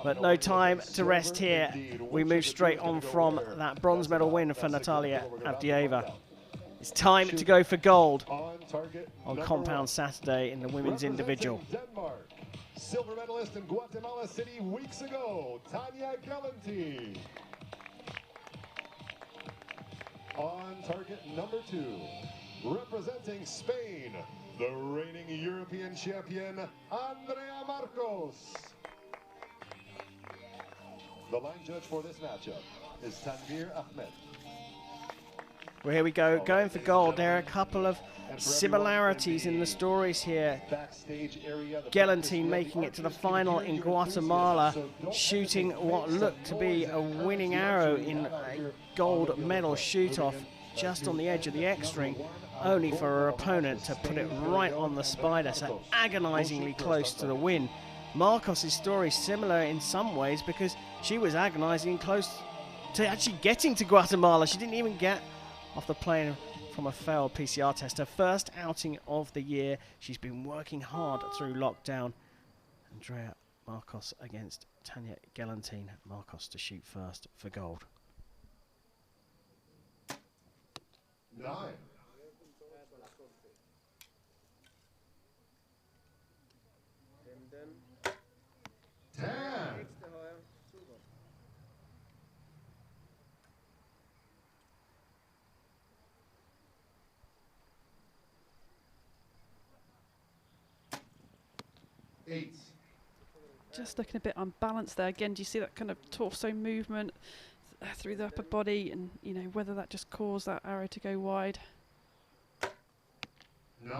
But no time to rest here. We move straight on from that bronze medal win for Natalia Avdieva. It's time to go for gold on Compound Saturday in the women's individual. Denmark, silver medalist in Guatemala City weeks ago, Tanja Gellenthien. On target number 2, representing Spain, the reigning European champion, Andrea Marcos. The line judge for this matchup is Tanvir Ahmed. Well, here we go, going for gold. There are a couple of similarities in the stories here. Gellenthien making it to the final in Guatemala, shooting what looked to be a winning arrow in a gold medal shoot-off just on the edge of the X-ring, only for her opponent to put it right on the spider, so agonizingly close to the win. Marcos' story is similar in some ways because she was agonizing close to actually getting to Guatemala. She didn't even get off the plane from a failed PCR test. Her first outing of the year. She's been working hard through lockdown. Andrea Marcos against Tanja Gellenthien. Marcos to shoot first for gold. 9. 10. 8. Just looking a bit unbalanced there. Again, do you see that kind of torso movement through the upper body, and you know whether that just caused that arrow to go wide. 9.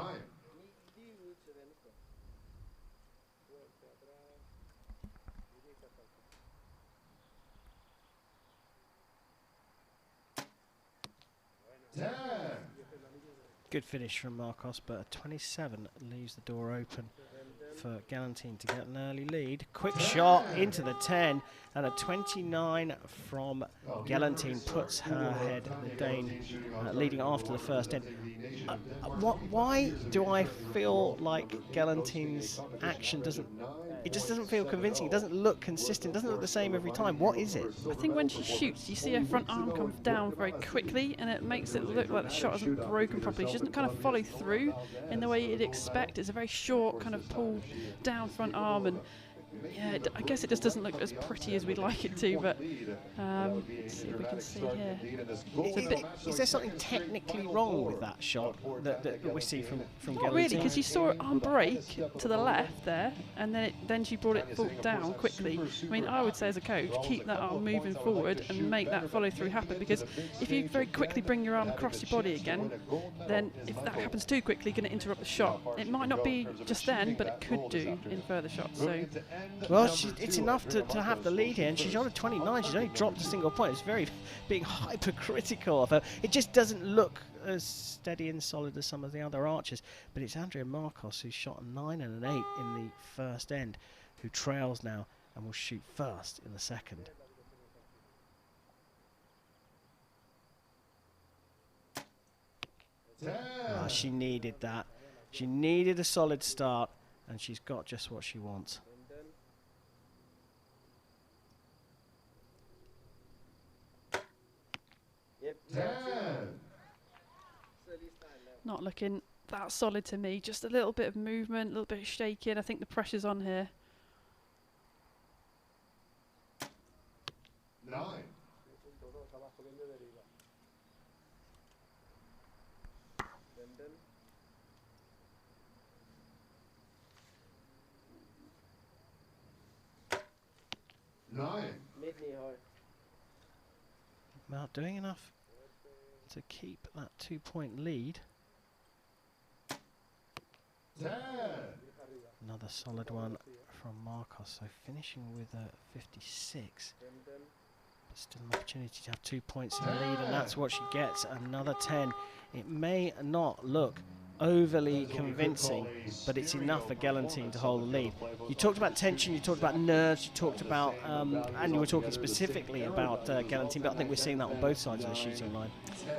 10. Good finish from Marcos, but a 27 leaves the door open for Gellenthien to get an early lead. Quick shot into the 10, and a 29 from Gellenthien puts her ahead, the Dane leading after the first end. Why do I feel like Gellenthien's action doesn't feel convincing? It doesn't look consistent, doesn't look the same every time. What is it? I think when she shoots, you see her front arm come down very quickly, and it makes it look like the shot hasn't broken properly. She doesn't kind of follow through in the way you'd expect. It's a very short kind of pull down front arm, and yeah, I guess it just doesn't look as pretty as we'd like it to, but let's see if we can see here. Is there something technically wrong with that shot that we see from Gellenthien? Not really, because you saw her arm break to the left there, and then she brought it down quickly. I mean, I would say as a coach, keep that arm moving forward and make that follow through happen, because if you very quickly bring your arm across your body again, then if that happens too quickly, going to interrupt the shot. It might not be just then, but it could do in further shots. So. Well, it's enough to have the lead here, and she's on a 29. She's only dropped a single point. It's very being hypercritical of her. It just doesn't look as steady and solid as some of the other archers. But it's Andrea Marcos who's shot a 9 and an 8 in the first end, who trails now and will shoot first in the second. She needed that. She needed a solid start, and she's got just what she wants. Not looking that solid to me. Just a little bit of movement, a little bit of shaking. I think the pressure's on here. 9. 9. Not doing enough to keep that 2-point lead. 10. Another solid one from Marcos, so finishing with a 56. But still an opportunity to have 2 points in the lead, and that's what she gets, another 10. It may not look overly convincing, but it's enough for Gellenthien to hold the lead. You talked about tension, you talked about nerves, you talked about, and you were talking specifically about Gellenthien, but I think we're seeing that on both sides of the shooting line.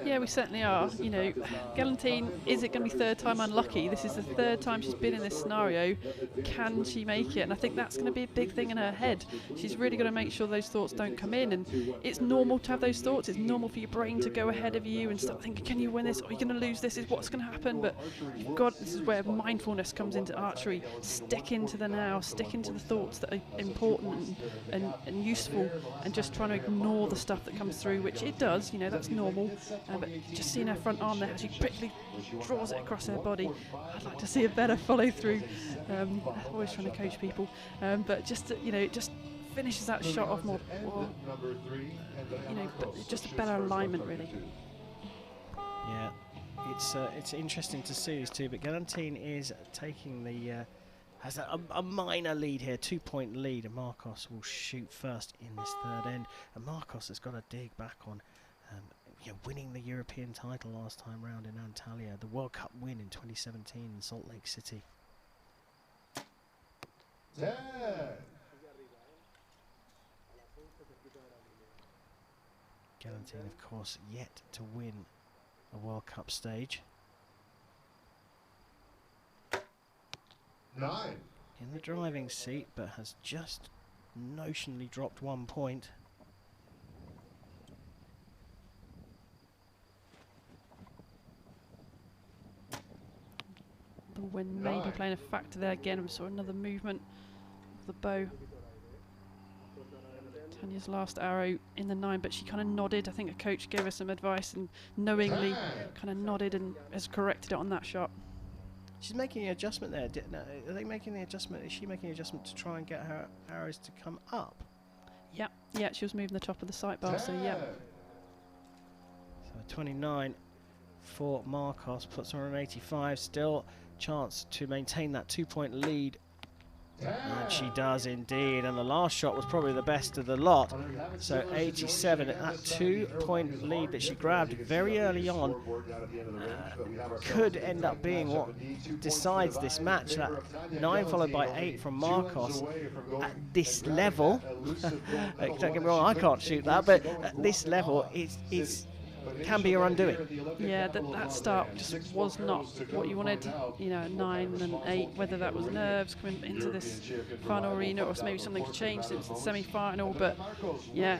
Yeah, we certainly are. You know, Gellenthien, is it going to be third time unlucky? This is the third time she's been in this scenario. Can she make it? And I think that's going to be a big thing in her head. She's really got to make sure those thoughts don't come in. And it's normal to have those thoughts. It's normal for your brain to go ahead of you and start thinking, can you win this? Are you going to lose this? Is what's going to happen? But you've got, this is where mindfulness comes into archery. Stick into the now, stick into the thoughts that are important and useful, and just trying to ignore the stuff that comes through, which it does, you know, that's normal. But just seeing her front arm there, she quickly draws it across her body. I'd like to see a better follow through. Always trying to coach people, but just you know, just finishes that shot off more, you know, but just a better alignment really. Yeah, it's interesting to see these two, but Gellenthien is taking the has a minor lead here, 2-point lead, and Marcos will shoot first in this third end, and Marcos has got to dig back on. You know, winning the European title last time round in Antalya, the World Cup win in 2017 in Salt Lake City. Yeah. Gellenthien, of course, yet to win a World Cup stage. 9. In the driving seat, but has just notionally dropped 1 point. The wind may be playing a factor there again. We saw another movement of the bow. Tanja's last arrow in the 9, but she kind of nodded. I think a coach gave her some advice and knowingly kind of nodded and has corrected it on that shot. She's making an adjustment there. Are they making the adjustment? Is she making an adjustment to try and get her arrows to come up? Yeah, yeah, she was moving the top of the sight bar, so yeah. So 29 for Marcos puts her on 85. Still chance to maintain that 2-point lead. And she does indeed, and the last shot was probably the best of the lot. So 87, that 2-point lead that she grabbed very early on could end up being what decides this match. That 9 followed by 8 from Marcos at this level. Don't get me wrong, I can't shoot that, but at this level it's can be your undoing. Yeah, that start just was not what you wanted. You know, 9 and 8, whether that was nerves coming into this final arena or maybe something's changed since the semi-final. But yeah,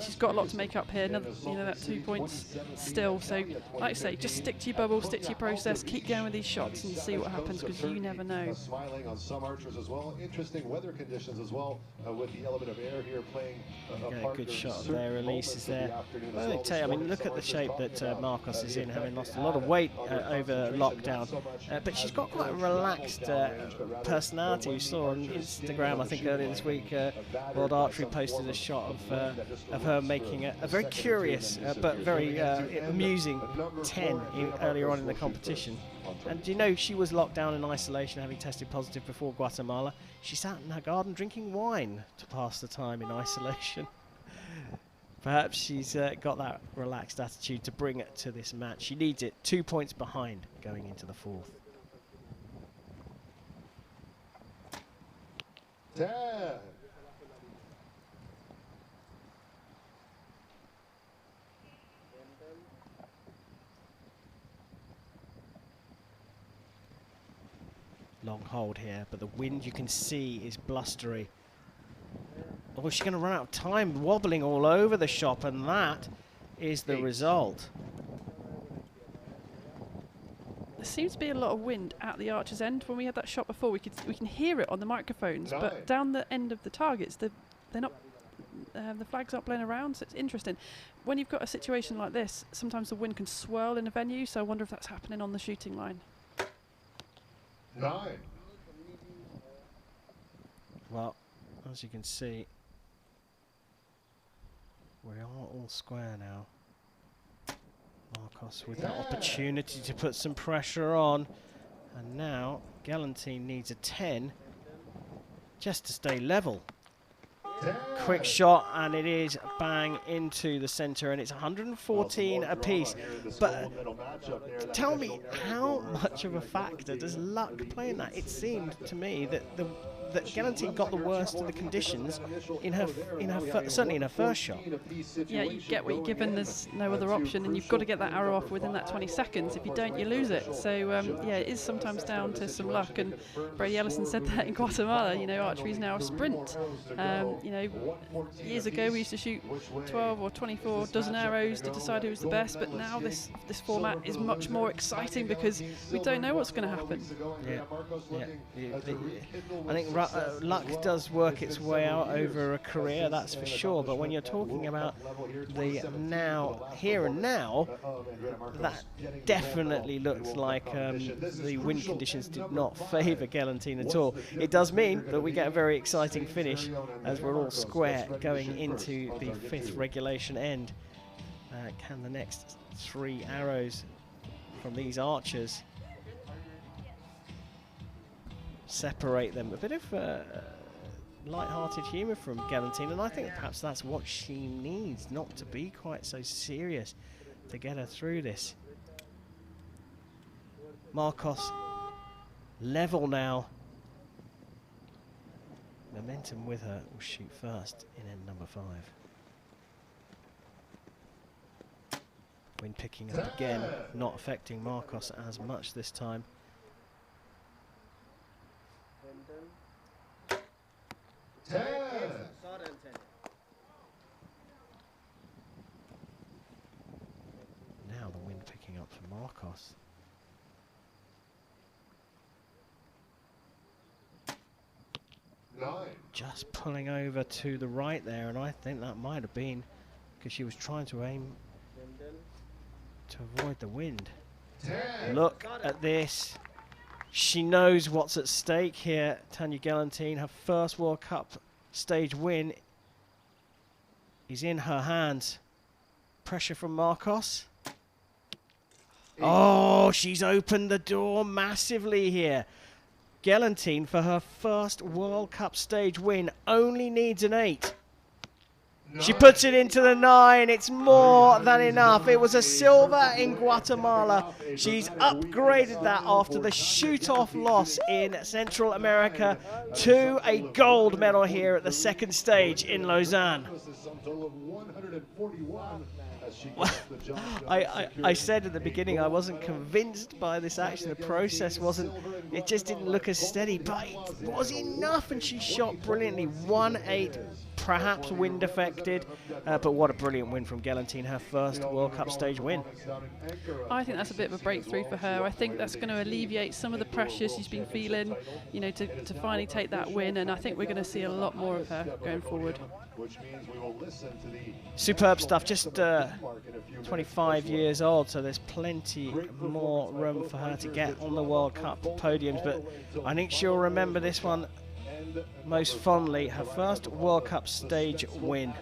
she's got a lot to make up here. Another, you know, that 2 points still. So, like I say, just stick to your bubble, stick to your process, keep going with these shots and see what happens, because you never know. Smiling on some archers as well. Interesting weather conditions as well, with the element of air here playing a good shot of their releases there. Well, I tell you, I mean, look at the shape that Marcos is in, having lost a lot of weight over lockdown. But she's got quite a relaxed personality. You saw on Instagram, I think earlier this week, World Archery posted a shot of her making a very curious but very amusing 10 earlier on in the competition. And you know, she was locked down in isolation, having tested positive before Guatemala. She sat in her garden drinking wine to pass the time in isolation. Perhaps she's got that relaxed attitude to bring it to this match. She needs it. 2 points behind going into the 4th. 10. Long hold here, but the wind you can see is blustery. Oh, she's going to run out of time, wobbling all over the shop, and that is the result. There seems to be a lot of wind at the archer's end. When we had that shot before, we can hear it on the microphones, but down the end of the targets, they're not. The flags aren't blowing around, so it's interesting. When you've got a situation like this, sometimes the wind can swirl in a venue, so I wonder if that's happening on the shooting line. 9. Well, as you can see, we are all square now. Marcos with that opportunity to put some pressure on. And now Gellenthien needs a 10 just to stay level. quick shot, and it is bang into the center, and it's 114 apiece. But tell me, how much of a factor does luck play in that? It seemed to me that Gellenthien got the worst of the conditions in her certainly in her first shot. Yeah, you get what you're given. There's no other option, and you've got to get that arrow off within that 20 seconds. If you don't, you lose it. So yeah, it is sometimes down to some luck. And Brady Ellison said that in Guatemala. You know, archery is now a sprint. You know, years ago we used to shoot 12 or 24 dozen arrows to decide who was the best, but now this format is much more exciting because we don't know what's going to happen. Yeah. I think luck does work its way out over a career, that's for sure, but when you're talking about the here and now, that definitely looks like the wind conditions did not favour Gellenthien at all. It does mean that we get a very exciting finish as we're all square going into the 5th regulation end. Can the next 3 arrows from these archers separate them? A bit of light-hearted humour from Gellenthien, and I think perhaps that's what she needs, not to be quite so serious to get her through this. Marcos level now. Momentum with her will shoot first in end number 5. Wind picking up again, not affecting Marcos as much this time. Now the wind picking up for Marcos. Just pulling over to the right there, and I think that might have been because she was trying to aim to avoid the wind. Look at this. She knows what's at stake here, Tanja Gellenthien. Her first World Cup stage win is in her hands. Pressure from Marcos. Oh, she's opened the door massively here. Gellenthien, for her first World Cup stage win, only needs an 8. She puts it into the 9. It's more than enough. It was a silver in Guatemala. She's upgraded that after the shoot-off loss in Central America to a gold medal here at the 2nd stage in Lausanne. I said at the beginning I wasn't convinced by this action. The process wasn't, it just didn't look as steady, but it was enough, and she shot brilliantly. 1-8, perhaps wind affected, but what a brilliant win from Gellenthien, her first World Cup stage win. I think that's a bit of a breakthrough for her. I think that's going to alleviate some of the pressure she's been feeling, you know, to finally take that win, and I think we're going to see a lot more of her going forward. Superb stuff, just 25 years old, so there's plenty more room for her to get on the World Cup podiums, but I think she'll remember this one most fondly, her first World Cup stage win.